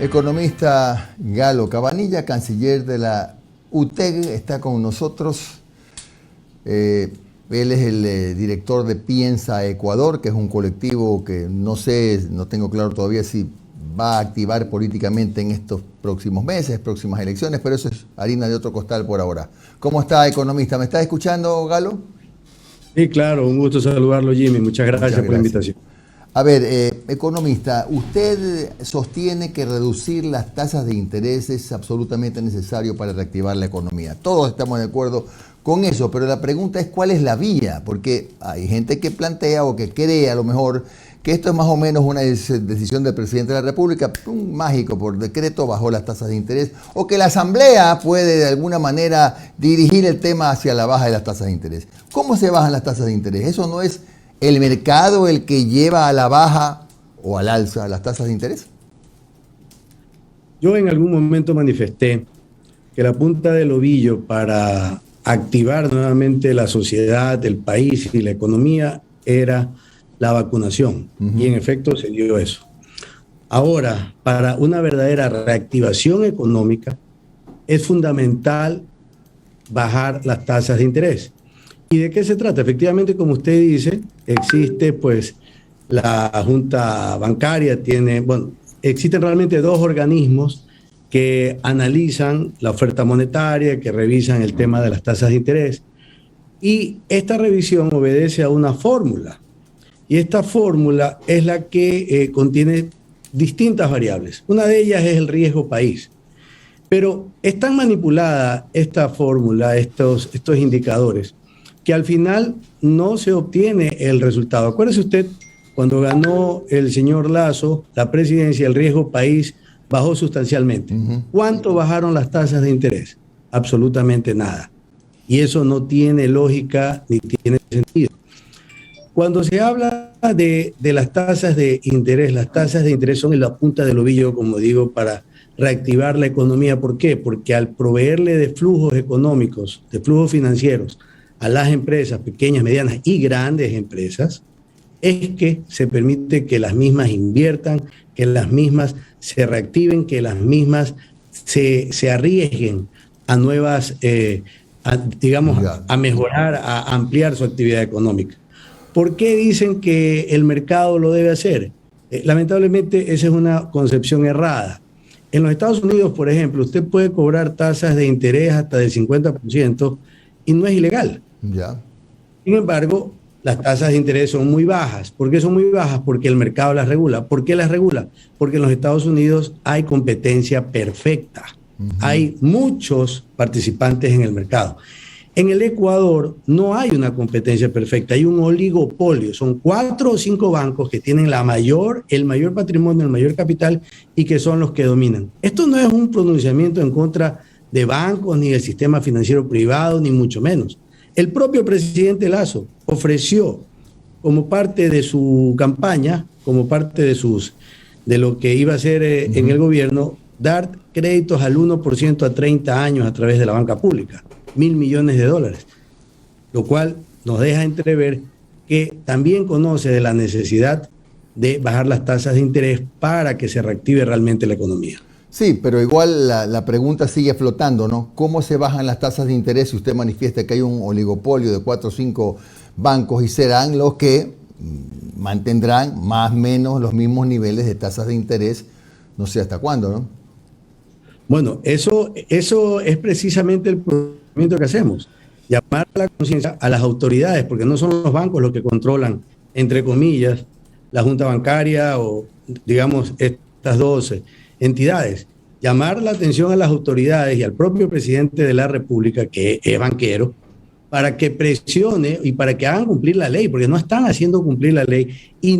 Economista Galo Cabanilla, canciller de la UTEG, está con nosotros. Él es el director de Piensa Ecuador, que es un colectivo que no sé, no tengo claro todavía si va a activar políticamente en estos próximos meses, próximas elecciones, pero eso es harina de otro costal por ahora. ¿Cómo está, economista? ¿Me está escuchando, Galo? Sí, claro, un gusto saludarlo, Jimmy. Muchas gracias por la invitación. A ver, economista, usted sostiene que reducir las tasas de interés es absolutamente necesario para reactivar la economía. Todos estamos de acuerdo con eso, pero la pregunta es ¿cuál es la vía? Porque hay gente que plantea o que cree a lo mejor que esto es más o menos una decisión del presidente de la República, un mágico por decreto bajó las tasas de interés, o que la Asamblea puede de alguna manera dirigir el tema hacia la baja de las tasas de interés. ¿Cómo se bajan las tasas de interés? ¿Eso no es el mercado el que lleva a la baja o al alza las tasas de interés? Yo en algún momento manifesté que la punta del ovillo para activar nuevamente la sociedad, el país y la economía era la vacunación. Y en efecto se dio eso. Ahora, para una verdadera reactivación económica, es fundamental bajar las tasas de interés. ¿Y de qué se trata? Efectivamente, como usted dice, existe pues la Junta Bancaria, existen realmente dos organismos que analizan la oferta monetaria, que revisan el tema de las tasas de interés. Y esta revisión obedece a una fórmula. Y esta fórmula es la que contiene distintas variables. Una de ellas es el riesgo país. Pero es tan manipulada esta fórmula, estos indicadores, que al final no se obtiene el resultado. Acuérdese usted, cuando ganó el señor Lasso la presidencia, el riesgo país bajó sustancialmente. ¿Cuánto bajaron las tasas de interés? Absolutamente nada. Y eso no tiene lógica ni tiene sentido. Cuando se habla de las tasas de interés son en la punta del ovillo, como digo, para reactivar la economía. ¿Por qué? Porque al proveerle de flujos económicos, de flujos financieros a las empresas pequeñas, medianas y grandes empresas, es que se permite que las mismas inviertan, que las mismas se reactiven, que las mismas se arriesguen a nuevas, a mejorar, a ampliar su actividad económica. ¿Por qué dicen que el mercado lo debe hacer? Lamentablemente esa es una concepción errada. En los Estados Unidos, por ejemplo, usted puede cobrar tasas de interés hasta del 50% y no es ilegal. Ya. Sin embargo, las tasas de interés son muy bajas. ¿Por qué son muy bajas? Porque el mercado las regula. ¿Por qué las regula? Porque en los Estados Unidos hay competencia perfecta. Hay muchos participantes en el mercado. En el Ecuador no hay una competencia perfecta, hay un oligopolio. Son 4 o 5 bancos que tienen el mayor patrimonio, el mayor capital y que son los que dominan. Esto no es un pronunciamiento en contra de bancos ni del sistema financiero privado, ni mucho menos. El propio presidente Lasso ofreció como parte de su campaña, como parte de lo que iba a hacer en el gobierno, dar créditos al 1% a 30 años a través de la banca pública. $1.000 millones, lo cual nos deja entrever que también conoce de la necesidad de bajar las tasas de interés para que se reactive realmente la economía. Sí, pero igual la pregunta sigue flotando, ¿no? ¿Cómo se bajan las tasas de interés si usted manifiesta que hay un oligopolio de 4 o 5 bancos y serán los que mantendrán más o menos los mismos niveles de tasas de interés, no sé hasta cuándo, ¿no? Bueno, eso es precisamente el procedimiento que hacemos. Llamar a la conciencia a las autoridades, porque no son los bancos los que controlan, entre comillas, la Junta Bancaria o, digamos, estas 12 entidades. Llamar la atención a las autoridades y al propio presidente de la República, que es banquero, para que presione y para que hagan cumplir la ley, porque no están haciendo cumplir la ley y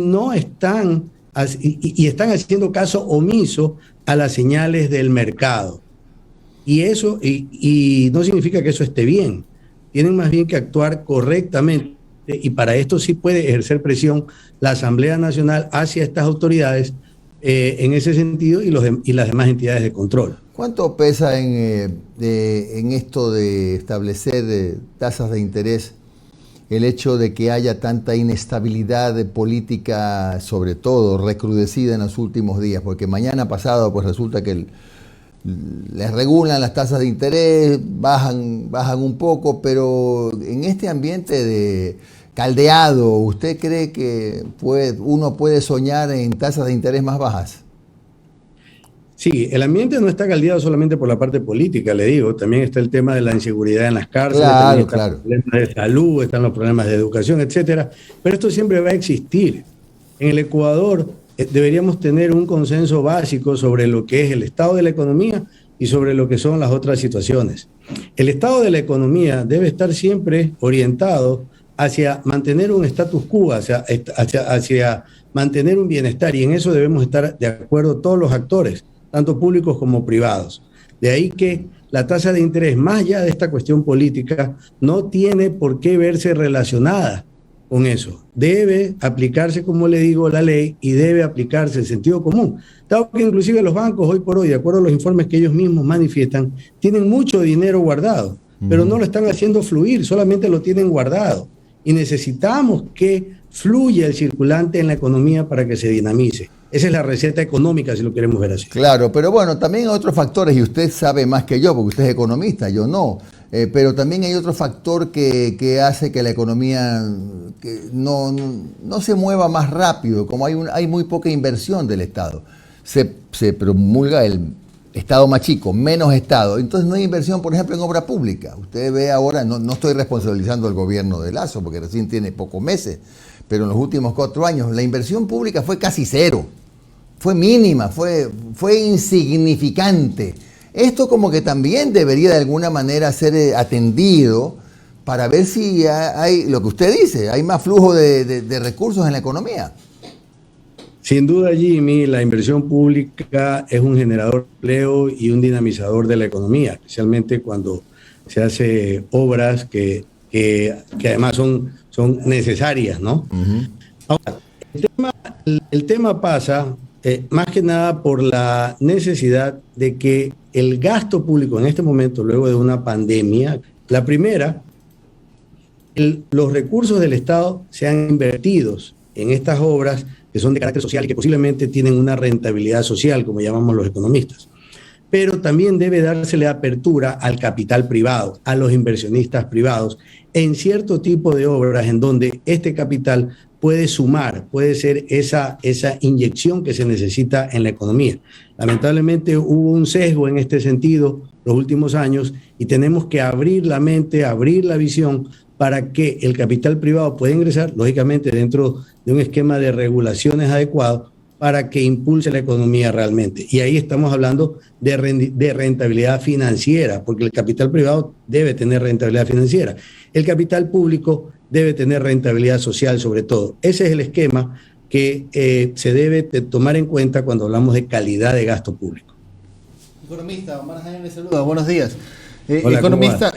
están haciendo caso omiso a las señales del mercado. Y eso y no significa que eso esté bien. Tienen más bien que actuar correctamente y para esto sí puede ejercer presión la Asamblea Nacional hacia estas autoridades en ese sentido y las demás entidades de control. ¿Cuánto pesa en esto de establecer tasas de interés el hecho de que haya tanta inestabilidad política, sobre todo recrudecida en los últimos días, porque mañana pasado pues resulta que les regulan las tasas de interés, bajan un poco, pero en este ambiente de caldeado, ¿usted cree que uno puede soñar en tasas de interés más bajas? Sí, el ambiente no está caldeado solamente por la parte política, le digo, también está el tema de la inseguridad en las cárceles, también están los problemas de salud, están los problemas de educación, etcétera, pero esto siempre va a existir. En el Ecuador deberíamos tener un consenso básico sobre lo que es el estado de la economía y sobre lo que son las otras situaciones. El estado de la economía debe estar siempre orientado hacia mantener un status quo, hacia mantener un bienestar, y en eso debemos estar de acuerdo todos los actores, tanto públicos como privados. De ahí que la tasa de interés, más allá de esta cuestión política, no tiene por qué verse relacionada con eso. Debe aplicarse, como le digo, la ley, y debe aplicarse el sentido común. Dado que inclusive los bancos hoy por hoy, de acuerdo a los informes que ellos mismos manifiestan, tienen mucho dinero guardado, pero no lo están haciendo fluir, solamente lo tienen guardado. Y necesitamos que fluya el circulante en la economía para que se dinamice. Esa es la receta económica, si lo queremos ver así. Claro, pero bueno, también hay otros factores, y usted sabe más que yo, porque usted es economista, yo no. Pero también hay otro factor que hace que la economía no se mueva más rápido, como hay muy poca inversión del Estado. Se promulga el Estado más chico, menos Estado. Entonces no hay inversión, por ejemplo, en obra pública. Usted ve ahora, no estoy responsabilizando al gobierno de Lasso, porque recién tiene pocos meses, pero en los últimos 4 años la inversión pública fue casi cero. Fue mínima, fue insignificante. Esto como que también debería de alguna manera ser atendido para ver si hay, lo que usted dice, hay más flujo de recursos en la economía. Sin duda, Jimmy, la inversión pública es un generador de empleo y un dinamizador de la economía, especialmente cuando se hace obras que además son necesarias, ¿no? Uh-huh. Ahora, el tema pasa más que nada por la necesidad de que el gasto público en este momento, luego de una pandemia, la primera, los recursos del Estado sean invertidos en estas obras que son de carácter social y que posiblemente tienen una rentabilidad social, como llamamos los economistas. Pero también debe dársele apertura al capital privado, a los inversionistas privados, en cierto tipo de obras en donde este capital puede sumar, puede ser esa inyección que se necesita en la economía. Lamentablemente hubo un sesgo en este sentido los últimos años y tenemos que abrir la mente, abrir la visión para que el capital privado pueda ingresar, lógicamente dentro de un esquema de regulaciones adecuado para que impulse la economía realmente. Y ahí estamos hablando de rentabilidad financiera, porque el capital privado debe tener rentabilidad financiera. El capital público debe tener rentabilidad social sobre todo. Ese es el esquema que se debe tomar en cuenta cuando hablamos de calidad de gasto público. Economista, Omar Jaime le saluda, buenos días. Hola, economista,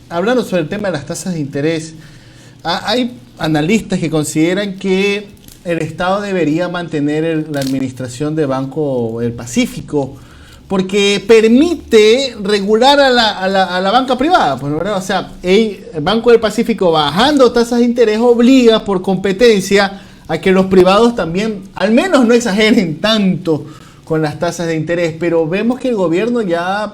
hablando sobre el tema de las tasas de interés, hay analistas que consideran que el Estado debería mantener la administración de Banco del Pacífico porque permite regular a la banca privada, pues, ¿verdad? O sea, el Banco del Pacífico bajando tasas de interés obliga por competencia a que los privados también, al menos no exageren tanto con las tasas de interés, pero vemos que el gobierno ya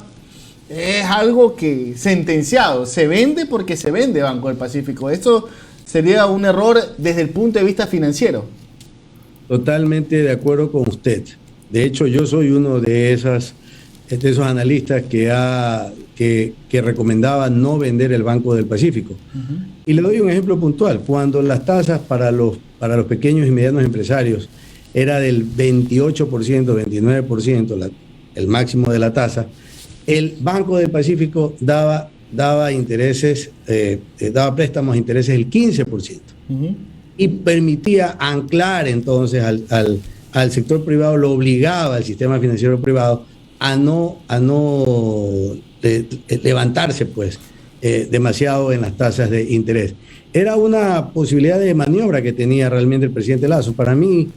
es algo que sentenciado, se vende porque se vende Banco del Pacífico. Esto sería un error desde el punto de vista financiero. Totalmente de acuerdo con usted. De hecho, yo soy uno de esos analistas que recomendaba no vender el Banco del Pacífico. Uh-huh. Y le doy un ejemplo puntual. Cuando las tasas para los pequeños y medianos empresarios era del 28%, 29%, el máximo de la tasa, el Banco del Pacífico daba intereses, daba préstamos a intereses del 15%. Uh-huh. Y permitía anclar entonces al sector privado, lo obligaba al sistema financiero privado a no levantarse pues demasiado en las tasas de interés. Era una posibilidad de maniobra que tenía realmente el presidente Lasso. Para mí,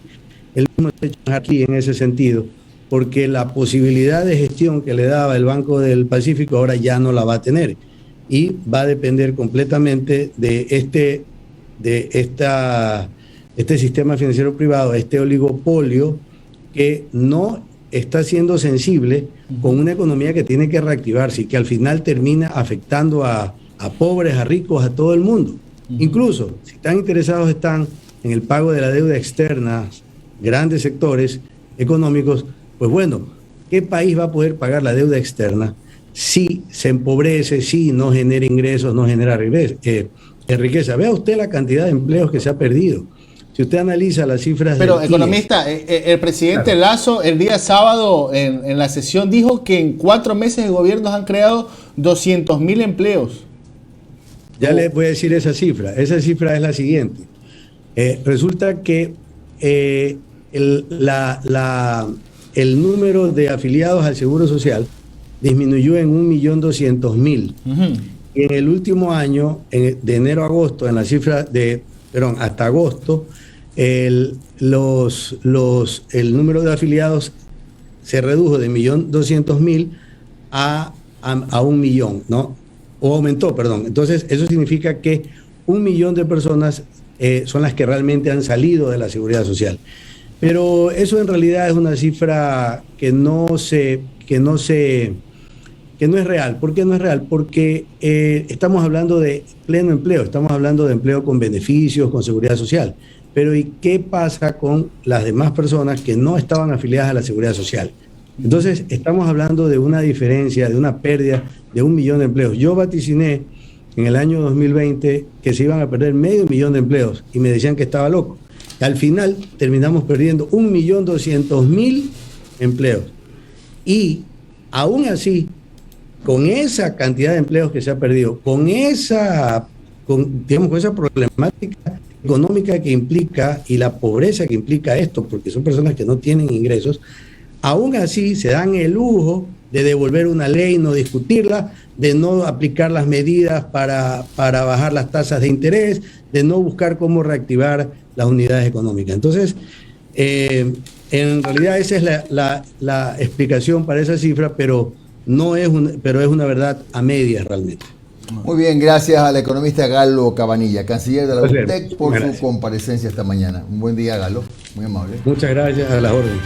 el mismo hecho aquí en ese sentido, porque la posibilidad de gestión que le daba el Banco del Pacífico ahora ya no la va a tener. y va a depender completamente de este sistema financiero privado, este oligopolio que no está siendo sensible con una economía que tiene que reactivarse y que al final termina afectando a pobres, a ricos, a todo el mundo. Incluso, si tan interesados están en el pago de la deuda externa, grandes sectores económicos, pues bueno, ¿qué país va a poder pagar la deuda externa si se empobrece, si no genera ingresos, no genera riqueza? Vea usted la cantidad de empleos que se ha perdido. Si usted analiza las cifras... Pero, economista, el presidente Lasso el día sábado en la sesión dijo que en 4 meses de gobierno han creado 200.000 empleos. Ya les voy a decir esa cifra. Esa cifra es la siguiente. Resulta que el número de afiliados al Seguro Social disminuyó en 1.200.000. Y en el último año, de enero a agosto, en la cifra hasta agosto, el número de afiliados se redujo de 1.200.000 a 1 millón, ¿no? O aumentó, perdón. Entonces, eso significa que 1 millón de personas son las que realmente han salido de la seguridad social. Pero eso en realidad es una cifra que no es real. ¿Por qué no es real? Porque estamos hablando de pleno empleo, estamos hablando de empleo con beneficios, con seguridad social. Pero ¿y qué pasa con las demás personas que no estaban afiliadas a la seguridad social? Entonces, estamos hablando de una diferencia, de una pérdida de 1 millón de empleos. Yo vaticiné en el año 2020 que se iban a perder 500.000 de empleos y me decían que estaba loco. Al final terminamos perdiendo 1.200.000 empleos. Y aún así, con esa cantidad de empleos que se ha perdido, con esa problemática económica que implica y la pobreza que implica esto, porque son personas que no tienen ingresos, aún así se dan el lujo de devolver una ley, no discutirla, de no aplicar las medidas para bajar las tasas de interés, de no buscar cómo reactivar las unidades económicas. Entonces, en realidad esa es la explicación para esa cifra, pero es una verdad a medias realmente. Muy bien, gracias al economista Galo Cabanilla, canciller de la UTEC, por su comparecencia esta mañana. Un buen día, Galo, muy amable. Muchas gracias, a las órdenes.